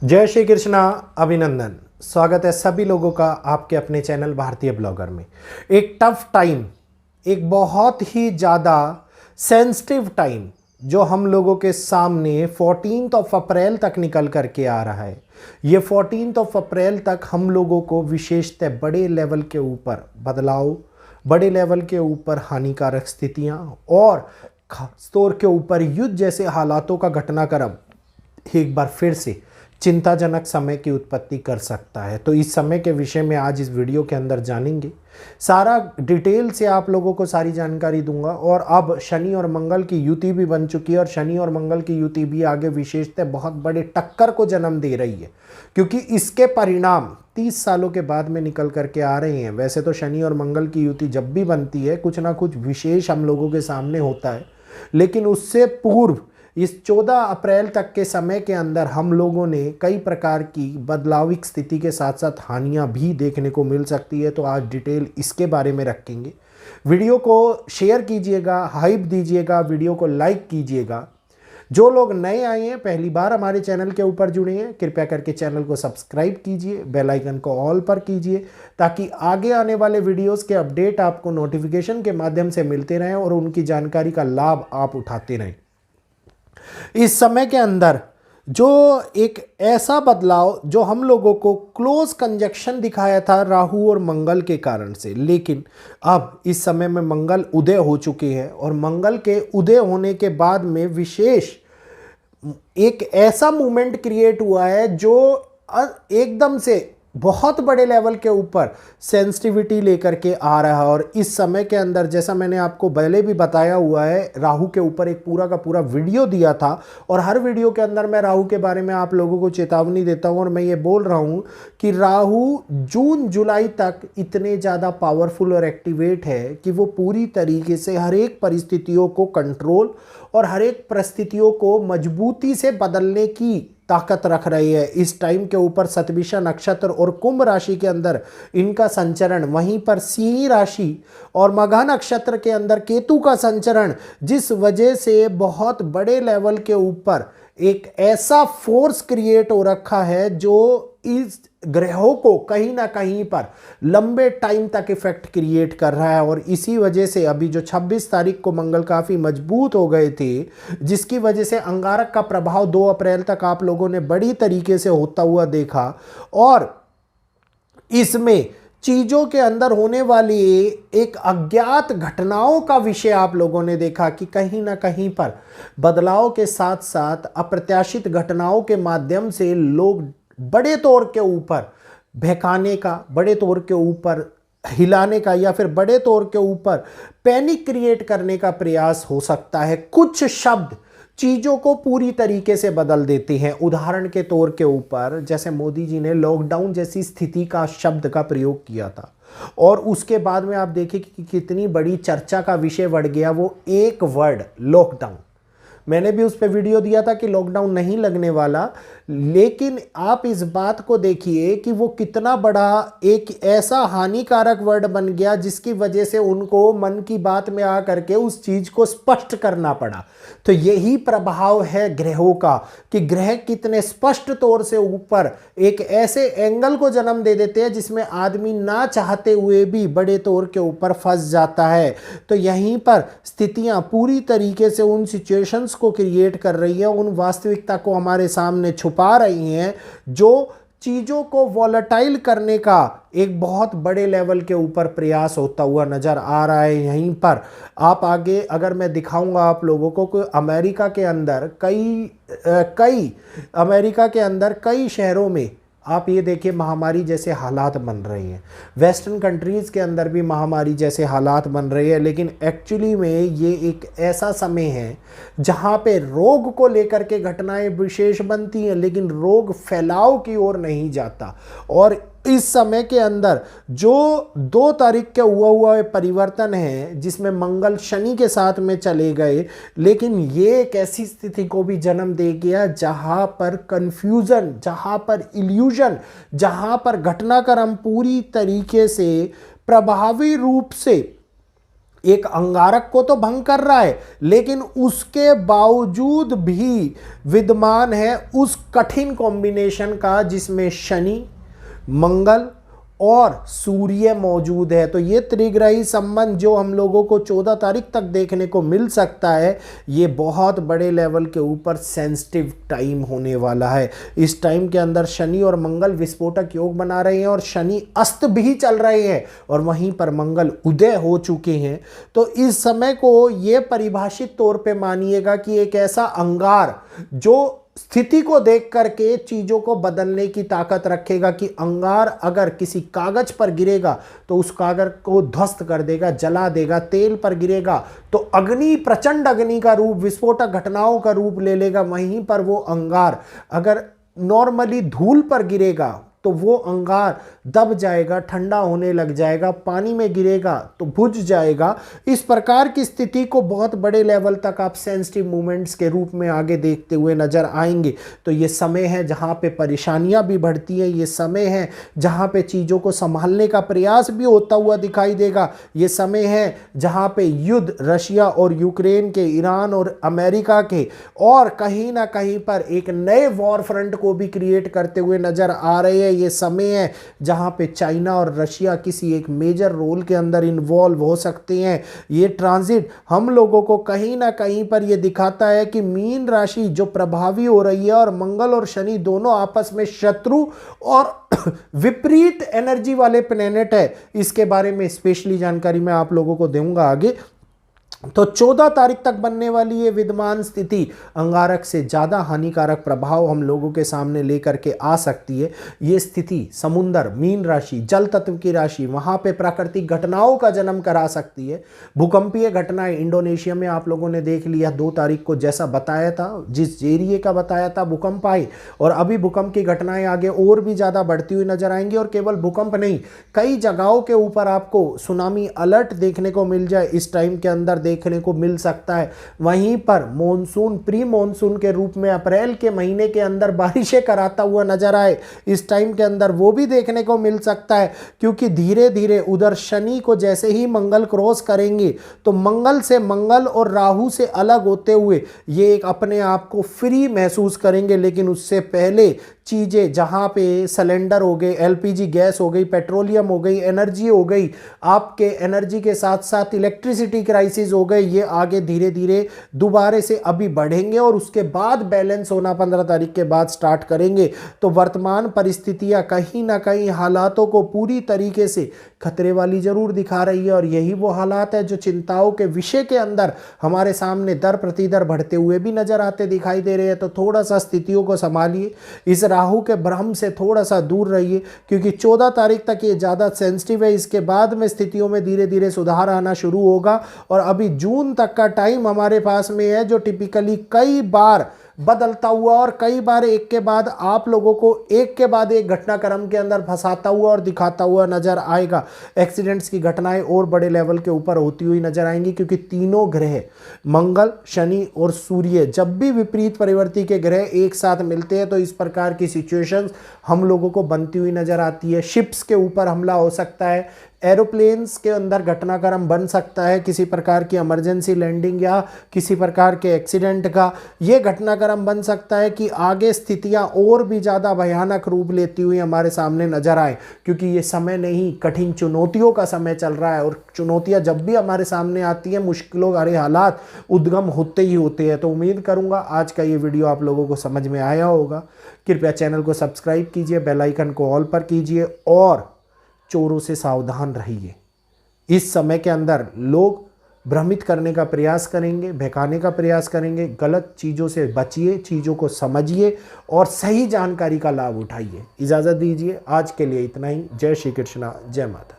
जय श्री कृष्णा। अभिनंदन। स्वागत है सभी लोगों का आपके अपने चैनल भारतीय ब्लॉगर में। एक टफ टाइम, एक बहुत ही ज़्यादा सेंसिटिव टाइम जो हम लोगों के सामने 14 अप्रैल तक निकल करके आ रहा है। ये 14 अप्रैल तक हम लोगों को विशेषतः बड़े लेवल के ऊपर बदलाव, बड़े लेवल के ऊपर हानिकारक स्थितियां और खासतौर के ऊपर युद्ध जैसे हालातों का घटनाक्रम एक बार फिर से चिंताजनक समय की उत्पत्ति कर सकता है। तो इस समय के विषय में आज इस वीडियो के अंदर जानेंगे। सारा डिटेल से आप लोगों को सारी जानकारी दूंगा। और अब शनि और मंगल की युति भी बन चुकी है और शनि और मंगल की युति भी आगे विशेषतः बहुत बड़े टक्कर को जन्म दे रही है, क्योंकि इसके परिणाम 30 सालों के बाद में निकल करके आ रहे हैं। वैसे तो शनि और मंगल की युति जब भी बनती है कुछ ना कुछ विशेष हम लोगों के सामने होता है, लेकिन उससे पूर्व इस 14 अप्रैल तक के समय के अंदर हम लोगों ने कई प्रकार की बदलाविक स्थिति के साथ साथ हानियां भी देखने को मिल सकती है। तो आज डिटेल इसके बारे में रखेंगे। वीडियो को शेयर कीजिएगा, हाइप दीजिएगा, वीडियो को लाइक कीजिएगा। जो लोग नए आए हैं, पहली बार हमारे चैनल के ऊपर जुड़े हैं, कृपया करके चैनल को सब्सक्राइब कीजिए, बेल आइकन को ऑल पर कीजिए, ताकि आगे आने वाले वीडियोस के अपडेट आपको नोटिफिकेशन के माध्यम से मिलते रहें और उनकी जानकारी का लाभ आप उठाते रहें। इस समय के अंदर जो एक ऐसा बदलाव जो हम लोगों को क्लोज कंजक्शन दिखाया था राहु और मंगल के कारण से, लेकिन अब इस समय में मंगल उदय हो चुके हैं और मंगल के उदय होने के बाद में विशेष एक ऐसा मूवमेंट क्रिएट हुआ है जो एकदम से बहुत बड़े लेवल के ऊपर सेंसिटिविटी लेकर के आ रहा है। और इस समय के अंदर जैसा मैंने आपको पहले भी बताया हुआ है, राहु के ऊपर एक पूरा का पूरा वीडियो दिया था और हर वीडियो के अंदर मैं राहु के बारे में आप लोगों को चेतावनी देता हूं और मैं ये बोल रहा हूं कि राहु जून जुलाई तक इतने ज़्यादा पावरफुल और एक्टिवेट है कि वो पूरी तरीके से हर एक परिस्थितियों को कंट्रोल और हर एक परिस्थितियों को मजबूती से बदलने की ताकत रख रही है। इस टाइम के ऊपर सतभिषा नक्षत्र और कुंभ राशि के अंदर इनका संचरण, वहीं पर सिंह राशि और मघा नक्षत्र के अंदर केतु का संचरण, जिस वजह से बहुत बड़े लेवल के ऊपर एक ऐसा फोर्स क्रिएट हो रखा है जो इस ग्रहों को कहीं ना कहीं पर लंबे टाइम तक इफेक्ट क्रिएट कर रहा है। और इसी वजह से अभी जो 26 तारीख को मंगल काफ़ी मजबूत हो गए थे, जिसकी वजह से अंगारक का प्रभाव 2 अप्रैल तक आप लोगों ने बड़ी तरीके से होता हुआ देखा। और इसमें चीज़ों के अंदर होने वाली एक अज्ञात घटनाओं का विषय आप लोगों ने देखा कि कहीं ना कहीं पर बदलाव के साथ साथ अप्रत्याशित घटनाओं के माध्यम से लोग बड़े तौर के ऊपर बहकाने का, बड़े तौर के ऊपर हिलाने का या फिर बड़े तौर के ऊपर पैनिक क्रिएट करने का प्रयास हो सकता है। कुछ शब्द चीज़ों को पूरी तरीके से बदल देते हैं। उदाहरण के तौर के ऊपर जैसे मोदी जी ने लॉकडाउन जैसी स्थिति का शब्द का प्रयोग किया था और उसके बाद में आप देखें कि कितनी बड़ी चर्चा का विषय बढ़ गया वो एक वर्ड लॉकडाउन। मैंने भी उस पर वीडियो दिया था कि लॉकडाउन नहीं लगने वाला, लेकिन आप इस बात को देखिए कि वो कितना बड़ा एक ऐसा हानिकारक वर्ड बन गया जिसकी वजह से उनको मन की बात में आ करके उस चीज को स्पष्ट करना पड़ा। तो यही प्रभाव है ग्रहों का कि ग्रह कितने स्पष्ट तौर से ऊपर एक ऐसे एंगल को जन्म दे देते हैं जिसमें आदमी ना चाहते हुए भी बड़े तौर के ऊपर फंस जाता है। तो यहीं पर स्थितियां पूरी तरीके से उन सिचुएशंस को क्रिएट कर रही है, उन वास्तविकता को हमारे सामने छुपा रही हैं जो चीज़ों को वॉलेटाइल करने का एक बहुत बड़े लेवल के ऊपर प्रयास होता हुआ नज़र आ रहा है। यहीं पर आप आगे अगर मैं दिखाऊंगा आप लोगों को कि अमेरिका के अंदर कई शहरों में आप ये देखिए महामारी जैसे हालात बन रहे हैं। वेस्टर्न कंट्रीज़ के अंदर भी महामारी जैसे हालात बन रहे हैं, लेकिन एक्चुअली में ये एक ऐसा समय है जहाँ पे रोग को लेकर के घटनाएं विशेष बनती हैं, लेकिन रोग फैलाव की ओर नहीं जाता। और इस समय के अंदर जो 2 तारीख के हुआ परिवर्तन है जिसमें मंगल शनि के साथ में चले गए, लेकिन ये एक ऐसी स्थिति को भी जन्म दे गया जहां पर कंफ्यूजन, जहां पर इल्यूजन, जहां पर घटनाक्रम पूरी तरीके से प्रभावी रूप से एक अंगारक को तो भंग कर रहा है, लेकिन उसके बावजूद भी विद्यमान है उस कठिन कॉम्बिनेशन का जिसमें शनि, मंगल और सूर्य मौजूद है। तो ये त्रिग्रही संबंध जो हम लोगों को 14 तारीख तक देखने को मिल सकता है, ये बहुत बड़े लेवल के ऊपर सेंसिटिव टाइम होने वाला है। इस टाइम के अंदर शनि और मंगल विस्फोटक योग बना रहे हैं और शनि अस्त भी चल रहे हैं और वहीं पर मंगल उदय हो चुके हैं। तो इस समय को ये परिभाषित तौर पे मानिएगा कि एक ऐसा अंगार जो स्थिति को देख करके चीजों को बदलने की ताकत रखेगा, कि अंगार अगर किसी कागज पर गिरेगा तो उस कागज को ध्वस्त कर देगा, जला देगा। तेल पर गिरेगा तो अग्नि, प्रचंड अग्नि का रूप, विस्फोटक घटनाओं का रूप ले लेगा। वहीं पर वो अंगार अगर नॉर्मली धूल पर गिरेगा तो वो अंगार दब जाएगा, ठंडा होने लग जाएगा। पानी में गिरेगा तो बुझ जाएगा। इस प्रकार की स्थिति को बहुत बड़े लेवल तक आप सेंसिटिव मूवमेंट्स के रूप में आगे देखते हुए नजर आएंगे। तो ये समय है जहाँ पे परेशानियां भी बढ़ती हैं, ये समय है जहाँ पे चीज़ों को संभालने का प्रयास भी होता हुआ दिखाई देगा। ये समय है जहाँ पे युद्ध रशिया और यूक्रेन के, ईरान और अमेरिका के, और कहीं ना कहीं पर एक नए वॉर फ्रंट को भी क्रिएट करते हुए नजर आ रहे हैं। ये समय है जहां पे चाइना और रशिया किसी एक मेजर रोल के अंदर इन्वॉल्व हो सकते हैं। ये ट्रांजिट हम लोगों को कहीं ना कहीं पर ये दिखाता है कि मीन राशि जो प्रभावी हो रही है और मंगल और शनि दोनों आपस में शत्रु और विपरीत एनर्जी वाले प्लेनेट है। इसके बारे में स्पेशली जानकारी मैं आप लोगों को दूंगा आगे। तो 14 तारीख तक बनने वाली ये विद्यमान स्थिति अंगारक से ज़्यादा हानिकारक प्रभाव हम लोगों के सामने लेकर के आ सकती है। ये स्थिति समुंदर, मीन राशि, जल तत्व की राशि, वहाँ पे प्राकृतिक घटनाओं का जन्म करा सकती है। भूकंपीय घटनाएं इंडोनेशिया में आप लोगों ने देख लिया 2 तारीख को, जैसा बताया था, जिस एरिए का बताया था भूकंप आए, और अभी भूकंप की घटनाएं आगे और भी ज़्यादा बढ़ती हुई नजर आएंगी। और केवल भूकंप नहीं, कई जगहों के ऊपर आपको सुनामी अलर्ट देखने को मिल जाए इस टाइम के अंदर देखने को मिल सकता है। वहीं पर मॉनसून, प्री मॉनसून के रूप में अप्रैल के महीने के अंदर बारिशें कराता हुआ नजर आए इस टाइम के अंदर, वो भी देखने को मिल सकता है। क्योंकि धीरे धीरे उधर शनि को जैसे ही मंगल क्रॉस करेंगे तो मंगल से, मंगल और राहु से अलग होते हुए ये एक अपने आप को फ्री महसूस करेंगे। लेकिन उससे पहले चीज़ें जहाँ पे सिलेंडर हो गए, एलपीजी गैस हो गई, पेट्रोलियम हो गई, एनर्जी हो गई, आपके एनर्जी के साथ साथ इलेक्ट्रिसिटी क्राइसिस हो गए, ये आगे धीरे धीरे दोबारा से अभी बढ़ेंगे और उसके बाद बैलेंस होना 15 तारीख के बाद स्टार्ट करेंगे। तो वर्तमान परिस्थितियाँ कहीं ना कहीं हालातों को पूरी तरीके से खतरे वाली जरूर दिखा रही है। और यही वो हालात है जो चिंताओं के विषय के अंदर हमारे सामने दर प्रतिदर बढ़ते हुए भी नजर आते दिखाई दे रहे हैं। तो थोड़ा सा स्थितियों को संभालिए, इस राहु के भ्रम से थोड़ा सा दूर रहिए, क्योंकि 14 तारीख तक ये ज़्यादा सेंसिटिव है। इसके बाद में स्थितियों में धीरे धीरे सुधार आना शुरू होगा। और अभी जून तक का टाइम हमारे पास में है, जो टिपिकली कई बार बदलता हुआ और कई बार एक के बाद आप लोगों को एक के बाद एक घटनाक्रम के अंदर फंसाता हुआ और दिखाता हुआ नजर आएगा। एक्सीडेंट्स की घटनाएं और बड़े लेवल के ऊपर होती हुई नजर आएंगी, क्योंकि तीनों ग्रह मंगल, शनि और सूर्य जब भी विपरीत परिवर्ती के ग्रह एक साथ मिलते हैं तो इस प्रकार की सिचुएशंस हम लोगों को बनती हुई नजर आती है। शिप्स के ऊपर हमला हो सकता है, एरोप्लेन्स के अंदर घटनाक्रम बन सकता है, किसी प्रकार की इमरजेंसी लैंडिंग या किसी प्रकार के एक्सीडेंट का ये घटनाक्रम बन सकता है कि आगे स्थितियां और भी ज़्यादा भयानक रूप लेती हुई हमारे सामने नजर आए। क्योंकि ये समय नहीं, कठिन चुनौतियों का समय चल रहा है, और चुनौतियां जब भी हमारे सामने आती हैं, मुश्किलों वाले हालात उद्गम होते ही होते हैं। तो उम्मीद करूँगा आज का ये वीडियो आप लोगों को समझ में आया होगा। कृपया चैनल को सब्सक्राइब कीजिए, बेल आइकन को ऑल पर कीजिए और चोरों से सावधान रहिए। इस समय के अंदर लोग भ्रमित करने का प्रयास करेंगे, बहकाने का प्रयास करेंगे। गलत चीज़ों से बचिए, चीज़ों को समझिए और सही जानकारी का लाभ उठाइए। इजाज़त दीजिए, आज के लिए इतना ही। जय श्री कृष्णा, जय माता।